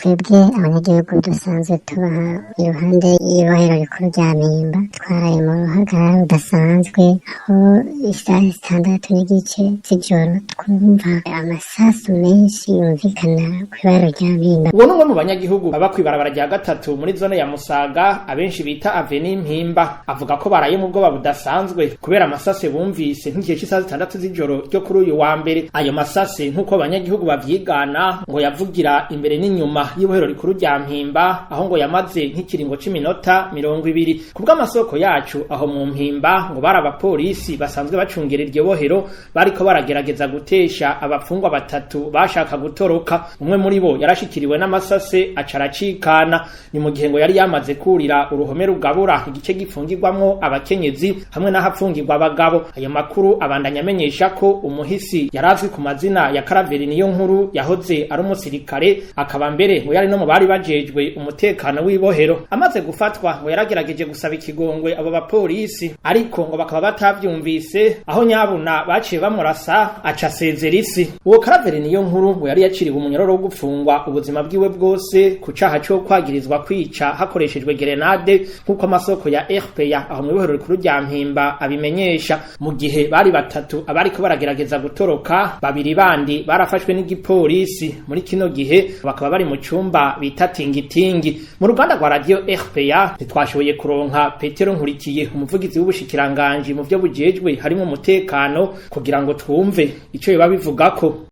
twebwe abanyagihugu dusanzwe tubaha iruhande y'ibohero rikuru rya Mpimba twaraye mu ruhagarara rudasanzwe aho isaha 6:30 z'ijoro twumva amasasu menshi yumvikana kw'ibaro rya Mpimba. Uwo n'umwe mu banyagihugu baba kw'ibarabara rya gatatu muri zone ya Musaga abenshi bita Avenue Mpimba avuga ko baraye mu bwoba budasanzwe kubera amasase bumvise nk'igihe cy'isaha 6 z'ijoro ryo kuri uyu wa mbere. Ayo masase nk'uko abanyagihugu bavyigana ngo yavugira imbere n'inyuma y'ibohero rikuru rya Mpimba aho ngo yamaze nk'ikiringo c'iminota 20. Kubwa amasoko yacu aho mu Mpimba ngo bari abapolisi basanzwe bacungera iryo bohero bariko baragerageza gutesha abafungwa batatu bashaka gutoroka. Umwe muri bo yarashikiriwe n'amasase acaracikana. Ni mu gihe ngo yari yamaze kurira uruhome rugabura igice gifungirwamwo abakenyezi hamwe n'ahafungirwa abagabo. Ayo makuru abandanya amenyesha ko umuhisi yarazwi ku mazina ya Karaveri Niyonkuru yahoze ari umusirikare akaba mbere ngo yari no mu bari bajejwe umutekano w'ibohero. Amaze gufatwa ngo yaragerageje gusaba ikigongwe abo bapolisi ariko ngo bakaba batavyumvise aho nyabuna baciye bamurasa aca sezerisi. Uwo Karaveri Niyonkuru ngo yari yaciriwe umunyororo wo gupfungwa ubuzima bwiwe bwose ku caha cyo kwagirizwa kwica hakoreshejwe gerenade nk'uko amasoko ya RPA aho mu ibohero rikuru rya Mpimba abimenyesha. Mu gihe bari batatu abariko baragerageza gutoroka, babiri bandi barafashwe n'igipolisi. Muri kino gihe bakaba bari mu cumba bita tingitingi. Mu ruganda rwa radio RPA ntitwashoboye kuronka Petero Nkurikiye umuvugizi w'ubushikiranganje mu byo bujejwe harimo umutekano kugira ngo twumve ico biba bivugako.